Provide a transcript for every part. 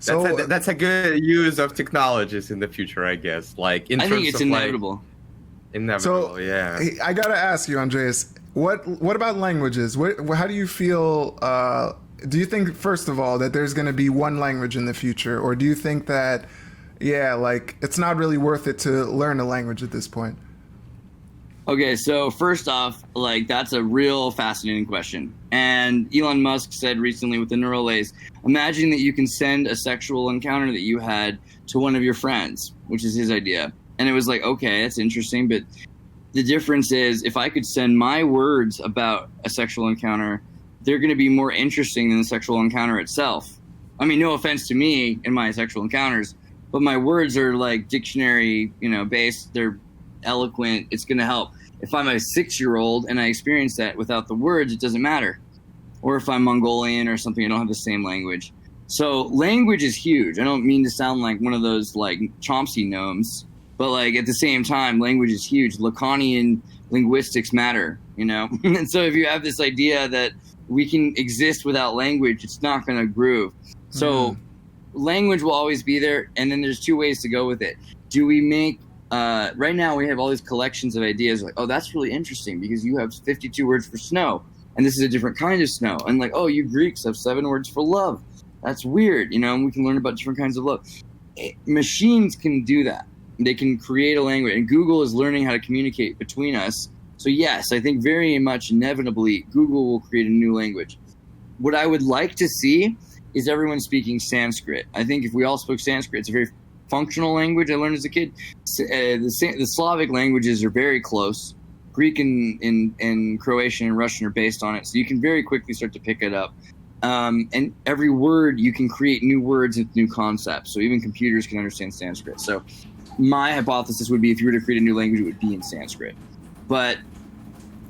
So That's a good use of technologies in the future, I guess. Like in I terms think it's of inevitable. inevitable, yeah. hey, I gotta ask you, Andreas, what about languages? How do you feel? Do you think, first of all, that there's going to be one language in the future, or do you think that, yeah, like it's not really worth it to learn a language at this point? Okay, so first off, like that's a real fascinating question. And Elon Musk said recently with the neural lace, imagine that you can send a sexual encounter that you had to one of your friends, which is his idea. And it was like, okay, that's interesting, but the difference is if I could send my words about a sexual encounter, they're going to be more interesting than the sexual encounter itself. I mean, no offense to me in my sexual encounters, but my words are like dictionary, based. They're eloquent. It's going to help. If I'm a 6-year-old and I experience that without the words, it doesn't matter. Or if I'm Mongolian or something, I don't have the same language. So language is huge. I don't mean to sound like one of those like Chomsky gnomes, but like at the same time, language is huge. Lacanian linguistics matter, And so if you have this idea that we can exist without language, it's not going to groove. So language will always be there. And then there's 2 ways to go with it. Do we make, right now we have all these collections of ideas like, oh, that's really interesting because you have 52 words for snow. And this is a different kind of snow. And like, oh, you Greeks have 7 words for love. That's weird, and we can learn about different kinds of love. Machines can do that. They can create a language. And Google is learning how to communicate between us. So yes, I think very much inevitably Google will create a new language. What I would like to see is everyone speaking Sanskrit. I think if we all spoke Sanskrit, it's a very functional language I learned as a kid. The Slavic languages are very close. Greek and Croatian and Russian are based on it. So you can very quickly start to pick it up. And every word, you can create new words with new concepts. So even computers can understand Sanskrit. So my hypothesis would be if you were to create a new language, it would be in Sanskrit. But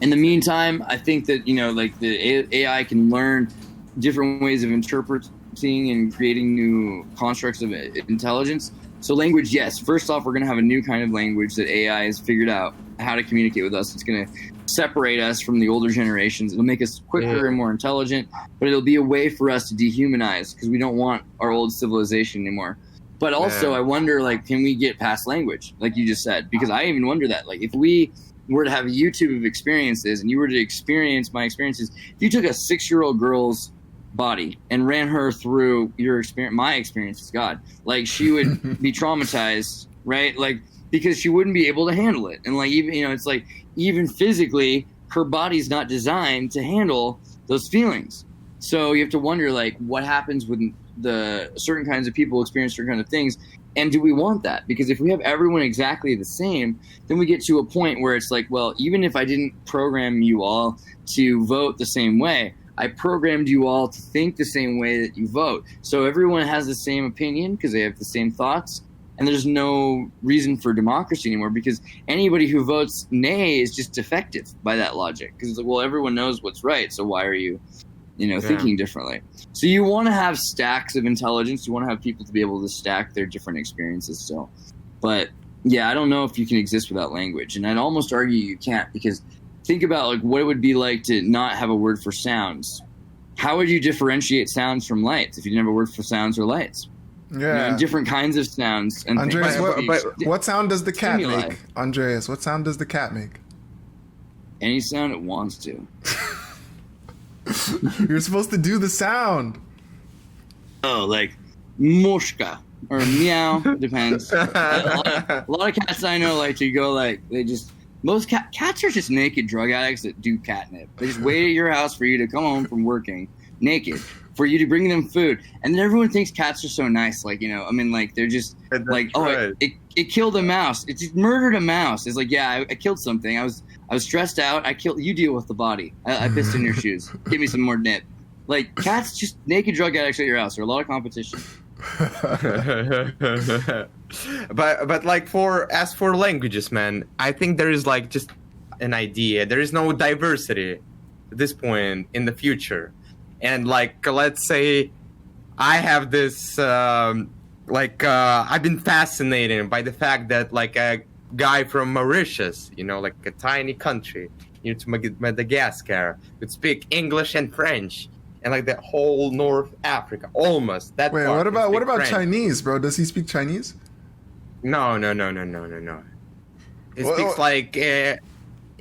in the meantime, I think that, like the AI can learn different ways of interpreting and creating new constructs of intelligence. So language, yes. First off, we're going to have a new kind of language that AI has figured out how to communicate with us. It's going to separate us from the older generations. It'll make us quicker and more intelligent, but it'll be a way for us to dehumanize because we don't want our old civilization anymore. But also, I wonder, like, can we get past language, like you just said? Because I even wonder that. Like, if we were to have a YouTube of experiences and you were to experience my experiences, if you took a 6-year-old girl's body and ran her through my experience as God, like, she would be traumatized, right? Like, because she wouldn't be able to handle it. And, like, even, it's like, even physically, her body's not designed to handle those feelings. So you have to wonder, like, what happens when the certain kinds of people experience certain kind of things, and do we want that? Because if we have everyone exactly the same, then we get to a point where it's like, well, even if I didn't program you all to vote the same way, I programmed you all to think the same way that you vote. So everyone has the same opinion because they have the same thoughts, and there's no reason for democracy anymore because anybody who votes nay is just defective by that logic. Because it's like, well, everyone knows what's right, so why are you thinking differently? So you want to have stacks of intelligence. You want to have people to be able to stack their different experiences still. But yeah, I don't know if you can exist without language. And I'd almost argue you can't, because think about like what it would be like to not have a word for sounds. How would you differentiate sounds from lights if you didn't have a word for sounds or lights? Yeah. Different kinds of sounds. And Andreas, what sound does the cat make? Andreas, what sound does the cat make? Any sound it wants to. You're supposed to do the sound. Oh, like mushka or meow, depends. A lot of cats I know like to go like most cats are just naked drug addicts that do catnip. They just wait at your house for you to come home from working naked, for you to bring them food, and then everyone thinks cats are so nice. Like they're just like, oh, it killed a mouse. It just murdered a mouse. It's like, yeah, I killed something. I was stressed out. You deal with the body. I pissed in your shoes. Give me some more nip. Like, cats, just naked drug addicts at your house. There's a lot of competition. but like as for languages, man, I think there is like just an idea. There is no diversity at this point in the future. And like, let's say I have this, I've been fascinated by the fact that like a guy from Mauritius, like a tiny country, to Madagascar, could speak English and French. and like the whole North Africa, almost. That Wait, part, what they about speak French. Chinese, bro? Does he speak Chinese? No. He speaks like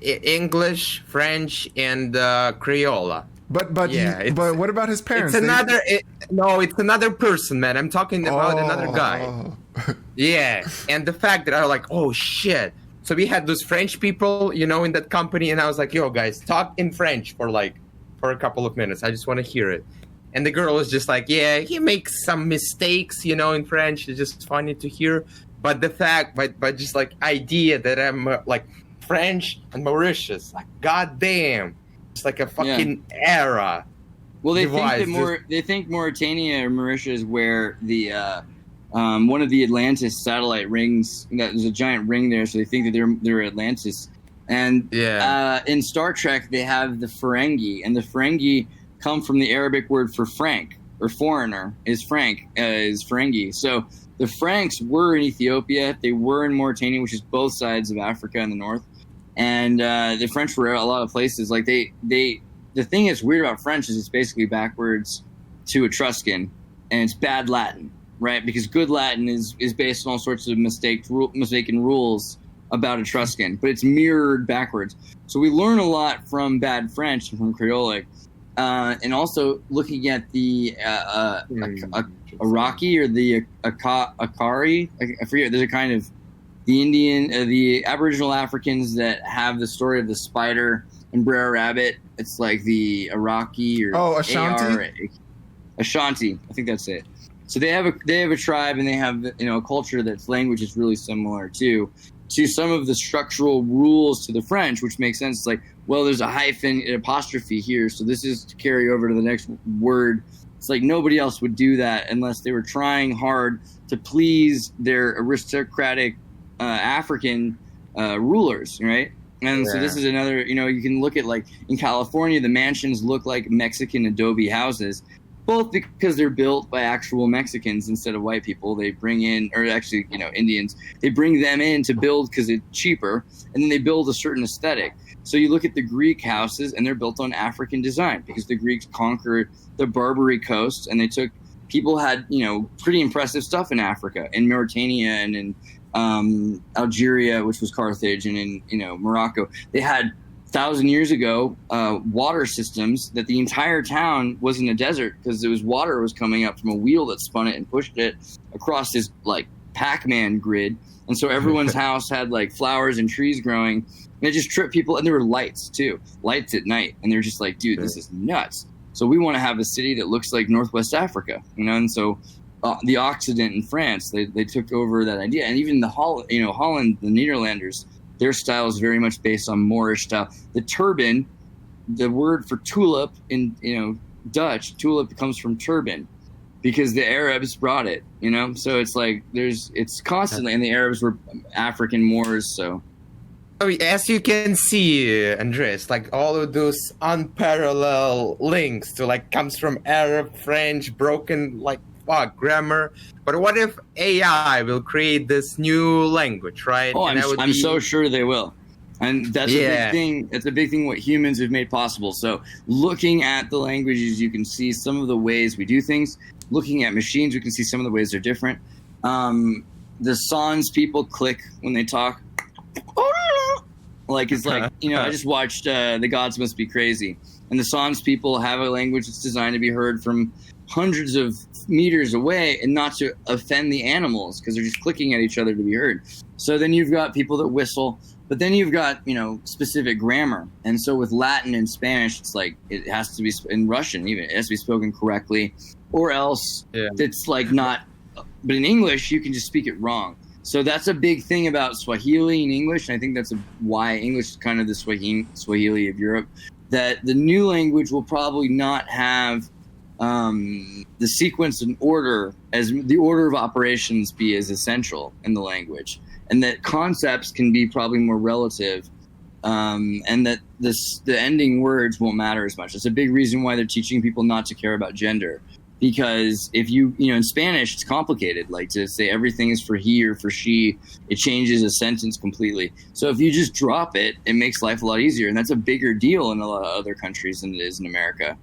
English, French, and Creole. But Yeah, but what about his parents? It's another person, man. I'm talking about another guy. Yeah, and the fact that I was like, oh shit. So we had those French people, you know, in that company, and I was like, yo, guys, talk in French for a couple of minutes. I just want to hear it. And the girl was just like, yeah, he makes some mistakes, you know, in French. It's just funny to hear. But the fact, but just like idea that I'm like French and Mauritius, like goddamn, it's like a fucking era. Well, they think Mauritania or Mauritius is where the one of the Atlantis satellite rings. There's a giant ring there, so they think that they're Atlantis. And in Star Trek, they have the Ferengi, and the Ferengi come from the Arabic word for Frank or foreigner is Ferengi. So the Franks were in Ethiopia, they were in Mauritania, which is both sides of Africa in the north, and the French were a lot of places. Like the thing that's weird about French is it's basically backwards to Etruscan, and it's bad Latin, right? Because good Latin is based on all sorts of mistaken rules about Etruscan, but it's mirrored backwards. So we learn a lot from bad French and from Creole. And also looking at the Iraqi or the Akari, I forget. There's a kind of the Aboriginal Africans that have the story of the spider and Brer Rabbit. It's like the Iraqi or Ashanti. Ashanti, I think that's it. So they have a tribe, and they have a culture that's language is really similar to some of the structural rules to the French, which makes sense. It's like, well, there's a hyphen, an apostrophe here, so this is to carry over to the next word. It's like nobody else would do that unless they were trying hard to please their aristocratic African rulers, right? And so this is another, you can look at, like, in California, the mansions look like Mexican adobe houses, both because they're built by actual Mexicans instead of white people. They bring in, or actually, Indians, they bring them in to build because it's cheaper, and then they build a certain aesthetic. So you look at the Greek houses, and they're built on African design because the Greeks conquered the Barbary coast, and people had, pretty impressive stuff in Africa, in Mauritania and in Algeria, which was Carthage, and in, Morocco. They had 1,000 years ago, water systems that the entire town was in a desert because water was coming up from a wheel that spun it and pushed it across this like Pac-Man grid. And so everyone's house had like flowers and trees growing, and it just tripped people. And there were lights too, lights at night. And they're just like, dude, this is nuts. So we want to have a city that looks like Northwest Africa, And so the Occident in France, they took over that idea. And even Holland, the Netherlanders, their style is very much based on Moorish style. The turban, the word for tulip in Dutch, tulip comes from turban because the Arabs brought it, So it's like it's constantly, and the Arabs were African Moors, so. As you can see, Andreas, like all of those unparalleled links to like comes from Arab, French, broken like grammar. But what if AI will create this new language, right? Oh, I'm so sure they will. And that's a big thing. It's a big thing what humans have made possible. So looking at the languages, you can see some of the ways we do things. Looking at machines, we can see some of the ways they're different. The Sans people click when they talk. Like, it's like, I just watched The Gods Must Be Crazy. And the Sans people have a language that's designed to be heard from hundreds of meters away and not to offend the animals because they're just clicking at each other to be heard. So then you've got people that whistle, but then you've got, specific grammar. And so with Latin and Spanish, it's like it has to be, in Russian even, it has to be spoken correctly, or else it's like not, but in English, you can just speak it wrong. So that's a big thing about Swahili and English, and I think that's why English is kind of the Swahili of Europe, that the new language will probably not have the sequence and order as the order of operations be as essential in the language, and that concepts can be probably more relative, and that the ending words won't matter as much. It's a big reason why they're teaching people not to care about gender, because if in Spanish it's complicated, like to say everything is for he or for she, it changes a sentence completely. So if you just drop it, it makes life a lot easier, and that's a bigger deal in a lot of other countries than it is in America.